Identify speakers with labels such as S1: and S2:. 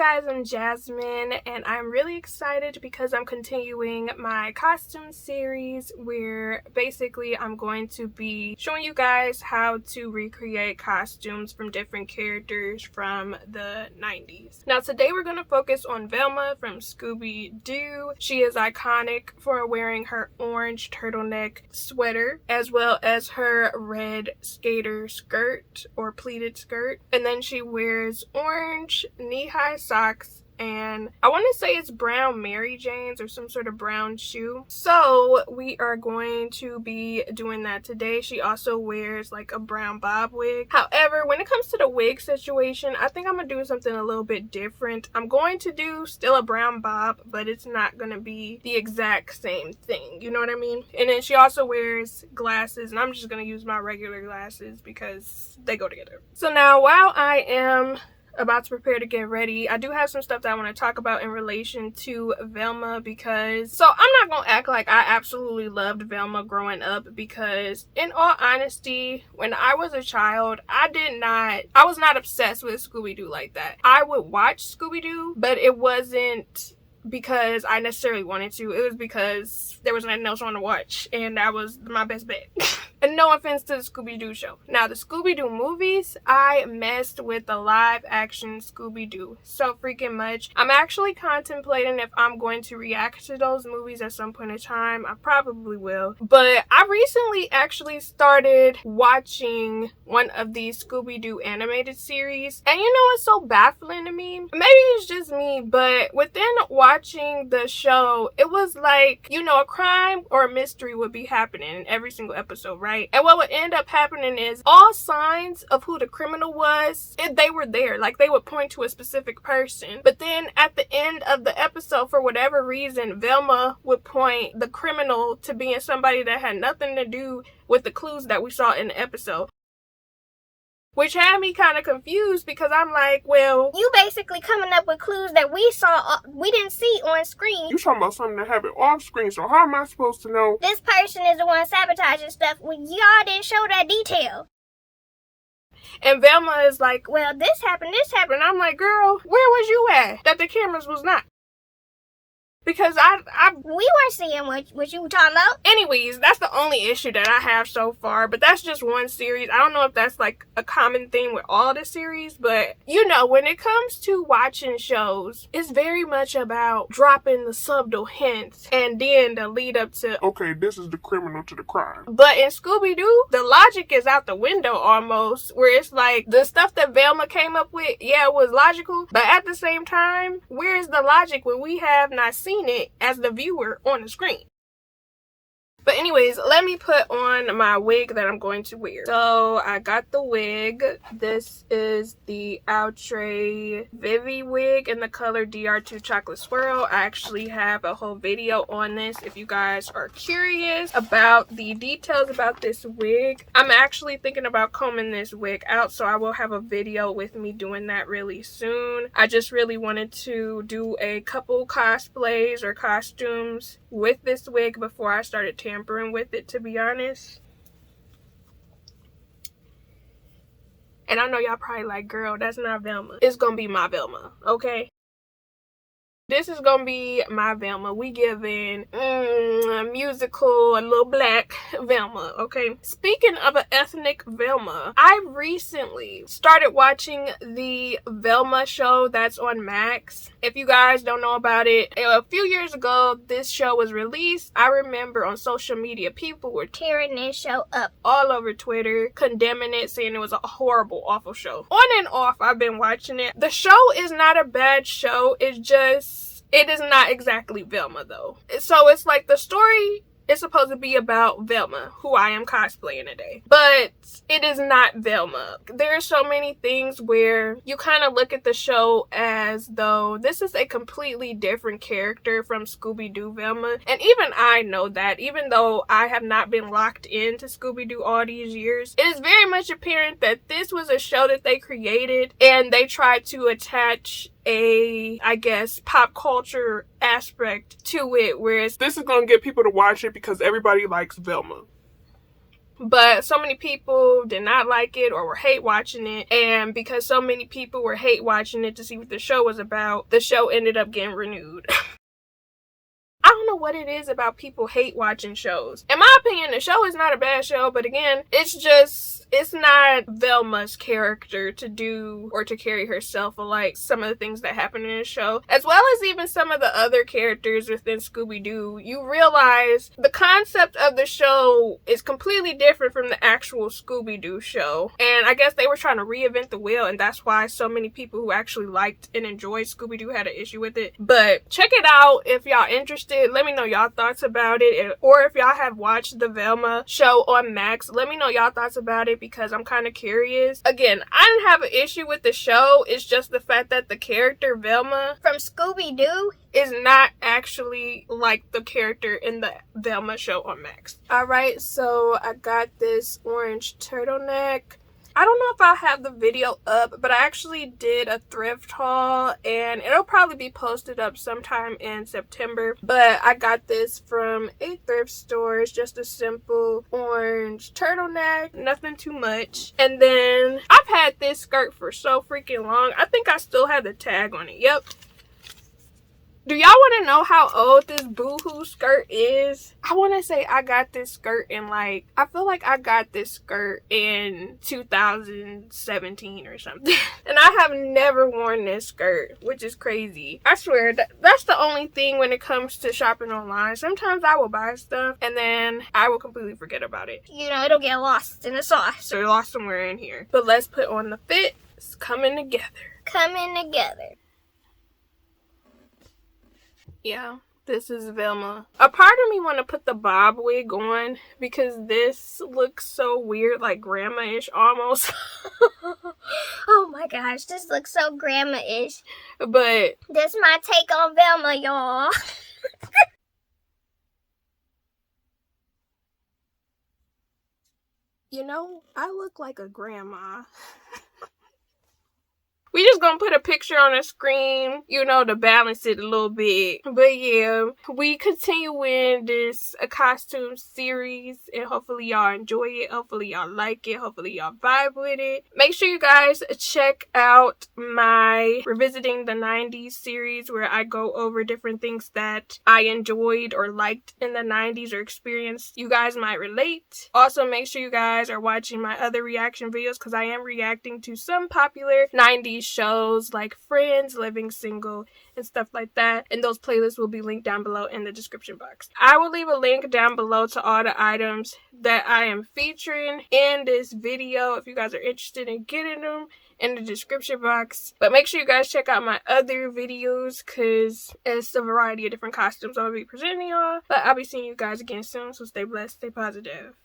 S1: guys, I'm Jasmine, and I'm really excited because I'm continuing my costume series where basically I'm going to be showing you guys how to recreate costumes from different characters from the 90s. Now today we're going to focus on Velma from Scooby Doo. She is iconic for wearing her orange turtleneck sweater as well as her red skater skirt or pleated skirt, and then she wears orange knee-high socks, and I want to say it's brown Mary Janes or some sort of brown shoe. So we are going to be doing that today. She also wears like a brown bob wig. However, when it comes to the wig situation, I think I'm gonna do something a little bit different. I'm going to do still a brown bob, but it's not gonna be the exact same thing, you know what I mean? And then she also wears glasses, and I'm just gonna use my regular glasses because they go together. So now while I am about to prepare to get ready, I do have some stuff that I want to talk about in relation to Velma, because I'm not gonna act like I absolutely loved Velma growing up, because in all honesty, when I was a child, I was not obsessed with Scooby-Doo like that. I would watch Scooby-Doo, but it wasn't because I necessarily wanted to. It was because there was nothing else on to watch, and that was my best bet. And no offense to the Scooby-Doo show. Now, the Scooby-Doo movies, I messed with the live-action Scooby-Doo so freaking much. I'm actually contemplating if I'm going to react to those movies at some point in time. I probably will. But I recently actually started watching one of these Scooby-Doo animated series. And you know what's so baffling to me? Maybe it's just me, but within watching the show, it was like, you know, a crime or a mystery would be happening in every single episode, right? And what would end up happening is all signs of who the criminal was, they were there. Like, they would point to a specific person. But then at the end of the episode, for whatever reason, Velma would point the criminal to being somebody that had nothing to do with the clues that we saw in the episode. Which had me kind of confused, because I'm like, well,
S2: you basically coming up with clues that we didn't see on screen.
S3: You talking about something that happened off screen, so how am I supposed to know?
S2: This person is the one sabotaging stuff when y'all didn't show that detail.
S1: And Velma is like,
S2: well, this happened.
S1: I'm like, girl, where was you at that the cameras was not? Because
S2: we weren't seeing what you were talking about.
S1: Anyways, that's the only issue that I have so far. But that's just one series. I don't know if that's like a common thing with all the series. But, you know, when it comes to watching shows, it's very much about dropping the subtle hints and then the lead up to,
S3: okay, this is the criminal to the crime.
S1: But in Scooby-Doo, the logic is out the window almost. Where it's like, the stuff that Velma came up with, yeah, it was logical. But at the same time, where's the logic when we have not seen it as the viewer on the screen? But anyways, let me put on my wig that I'm going to wear. So I got the wig. This is the Outre Vivi wig in the color DR2 Chocolate Swirl. I actually have a whole video on this if you guys are curious about the details about this wig. I'm actually thinking about combing this wig out, so I will have a video with me doing that really soon. I just really wanted to do a couple cosplays or costumes with this wig before I started tampering with it, to be honest. And I know y'all probably like, girl, that's not Velma. It's gonna be my Velma, okay? This is gonna be my Velma. We giving a musical, a little black Velma, okay? Speaking of an ethnic Velma, I recently started watching the Velma show that's on Max. If you guys don't know about it, a few years ago, this show was released. I remember on social media, people were
S2: tearing this show up
S1: all over Twitter, condemning it, saying it was a horrible, awful show. On and off, I've been watching it. The show is not a bad show. It is not exactly Velma, though. So it's like the story is supposed to be about Velma, who I am cosplaying today. But it is not Velma. There are so many things where you kind of look at the show as though this is a completely different character from Scooby Doo Velma. And even I know that, even though I have not been locked into Scooby Doo all these years. It is very much apparent that this was a show that they created and they tried to attach I guess, pop culture aspect to it, whereas
S3: this is gonna get people to watch it because everybody likes Velma.
S1: but so many people did not like it or were hate watching it, and because so many people were hate watching it to see what the show was about, the show ended up getting renewed. I don't know what it is about people hate watching shows. In my opinion, the show is not a bad show, but again, it's not Velma's character to do or to carry herself like some of the things that happen in the show, as well as even some of the other characters within Scooby Doo. You realize the concept of the show is completely different from the actual Scooby Doo show, and I guess they were trying to reinvent the wheel, and that's why so many people who actually liked and enjoyed Scooby Doo had an issue with it. But check it out if y'all interested. Let me know y'all thoughts about it, or if y'all have watched the Velma show on Max, let me know y'all thoughts about it, because I'm kind of curious. Again, I didn't have an issue with the show. It's just the fact that the character Velma
S2: From Scooby Doo
S1: is not actually like the character in the Velma show on Max. Alright, so I got this orange turtleneck. I don't know if I'll have the video up, but I actually did a thrift haul, and it'll probably be posted up sometime in September. But I got this from a thrift store. It's just a simple orange turtleneck, nothing too much. And then I've had this skirt for so freaking long. I think I still have the tag on it. Yep. Do y'all want to know how old this boohoo skirt is? I want to say I got this skirt in I feel like I got this skirt in 2017 or something. And I have never worn this skirt, which is crazy. I swear, that's the only thing when it comes to shopping online. Sometimes I will buy stuff and then I will completely forget about it.
S2: You know, it'll get lost in the sauce.
S1: So lost somewhere in here. But let's put on the fit. It's coming together.
S2: Coming together.
S1: Yeah, this is Velma. A part of me want to put the bob wig on because this looks so weird, like grandma-ish almost.
S2: Oh my gosh, this looks so grandma-ish.
S1: But
S2: This my take on Velma, y'all.
S1: you know, I look like a grandma. We just gonna put a picture on the screen, you know, to balance it a little bit. But yeah, we continue in this costume series, and hopefully y'all enjoy it. Hopefully y'all like it. Hopefully y'all vibe with it. Make sure you guys check out my Revisiting the 90s series, where I go over different things that I enjoyed or liked in the 90s or experienced you guys might relate. Also, make sure you guys are watching my other reaction videos, because I am reacting to some popular 90s shows like Friends, Living Single, and stuff like that, and those playlists will be linked down below in the description box. I will leave a link down below to all the items that I am featuring in this video if you guys are interested in getting them, in the description box. But make sure you guys check out my other videos, because it's a variety of different costumes I'll be presenting y'all. But I'll be seeing you guys again soon, so stay blessed, stay positive.